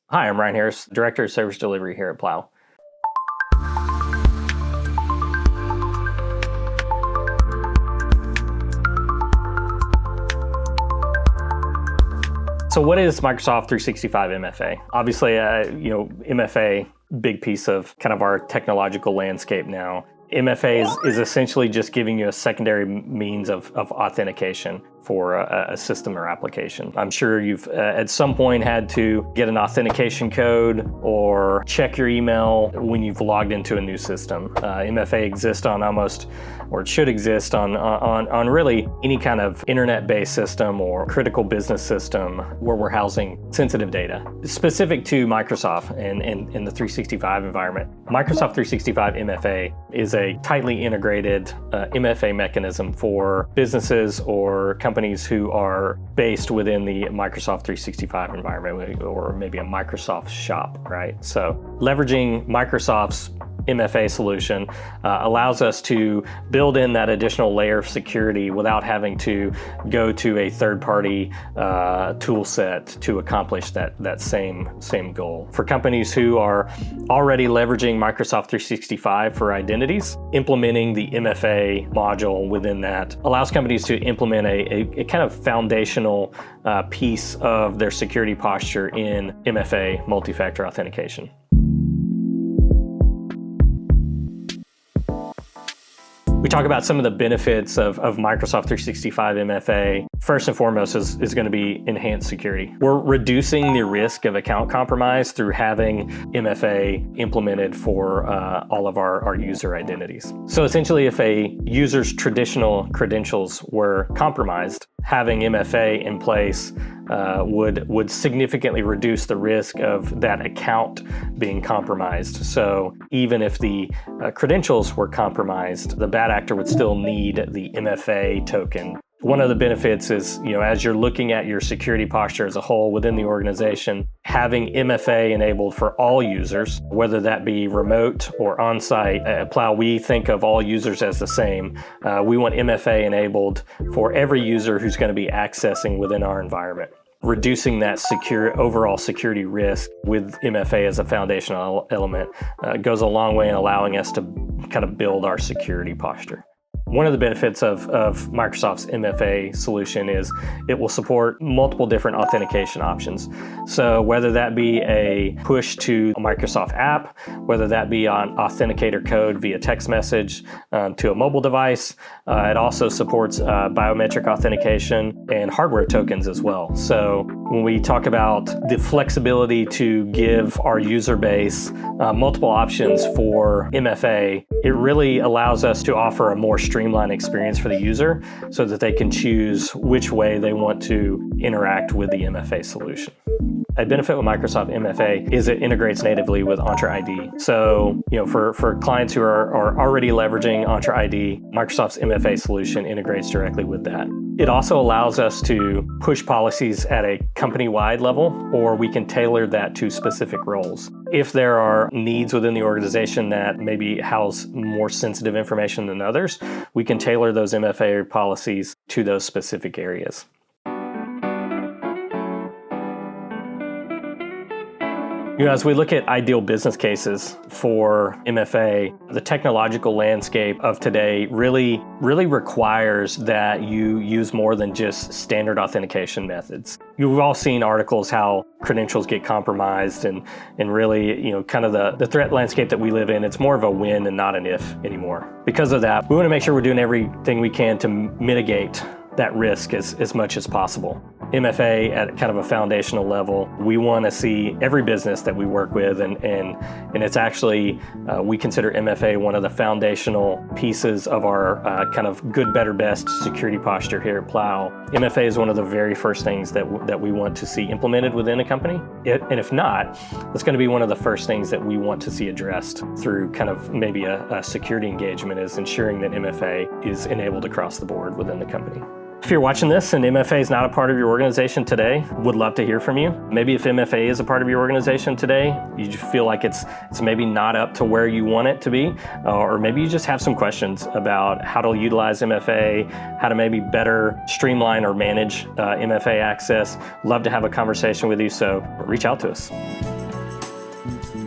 Hi, I'm Ryan Harris, Director of Service Delivery here at Plow. So what is Microsoft 365 MFA? Obviously, MFA, big piece of kind of our technological landscape now. MFA is essentially just giving you a secondary means of authentication for a system or application. I'm sure you've at some point had to get an authentication code or check your email when you've logged into a new system. MFA exists on almost, or it should exist on really any kind of internet-based system or critical business system where we're housing sensitive data. Specific to Microsoft and in the 365 environment, Microsoft 365 MFA is a tightly integrated MFA mechanism for businesses or companies who are based within the Microsoft 365 environment, or maybe a Microsoft shop, right? So leveraging Microsoft's MFA solution allows us to build in that additional layer of security without having to go to a third-party tool set to accomplish that same goal. For companies who are already leveraging Microsoft 365 for identities, implementing the MFA module within that allows companies to implement a kind of foundational piece of their security posture in MFA multi-factor authentication. We talk about some of the benefits of Microsoft 365 MFA. First and foremost is going to be enhanced security. We're reducing the risk of account compromise through having MFA implemented for all of our user identities. So essentially, if a user's traditional credentials were compromised, having MFA in place would significantly reduce the risk of that account being compromised. So even if the credentials were compromised, the bad actor would still need the MFA token. One of the benefits is, as you're looking at your security posture as a whole within the organization, having MFA enabled for all users, whether that be remote or on-site. At Plow, we think of all users as the same. We want MFA enabled for every user who's going to be accessing within our environment. Reducing that overall security risk with MFA as a foundational element goes a long way in allowing us to kind of build our security posture. One of the benefits of Microsoft's MFA solution is it will support multiple different authentication options. So whether that be a push to a Microsoft app, whether that be on authenticator code via text message to a mobile device, it also supports biometric authentication and hardware tokens as well. So when we talk about the flexibility to give our user base multiple options for MFA, it really allows us to offer a more streamlined experience for the user so that they can choose which way they want to interact with the MFA solution. A benefit with Microsoft MFA is it integrates natively with Entra ID. So, for clients who are already leveraging Entra ID, Microsoft's MFA solution integrates directly with that. It also allows us to push policies at a company-wide level, or we can tailor that to specific roles. If there are needs within the organization that maybe house more sensitive information than others, we can tailor those MFA policies to those specific areas. As we look at ideal business cases for MFA, the technological landscape of today really requires that you use more than just standard authentication methods. You've all seen articles how credentials get compromised and really, kind of the threat landscape that we live in, it's more of a when and not an if anymore. Because of that, we want to make sure we're doing everything we can to mitigate that risk as much as possible. MFA at kind of a foundational level, we want to see every business that we work with, and it's actually, we consider MFA one of the foundational pieces of our kind of good, better, best security posture here at Plow. MFA is one of the very first things that we want to see implemented within a company. And if not, it's going to be one of the first things that we want to see addressed through kind of maybe a security engagement, is ensuring that MFA is enabled across the board within the company. If you're watching this and MFA is not a part of your organization today, would love to hear from you. Maybe if MFA is a part of your organization today, you just feel like it's maybe not up to where you want it to be, or maybe you just have some questions about how to utilize MFA, how to maybe better streamline or manage MFA access. Love to have a conversation with you, so reach out to us. you.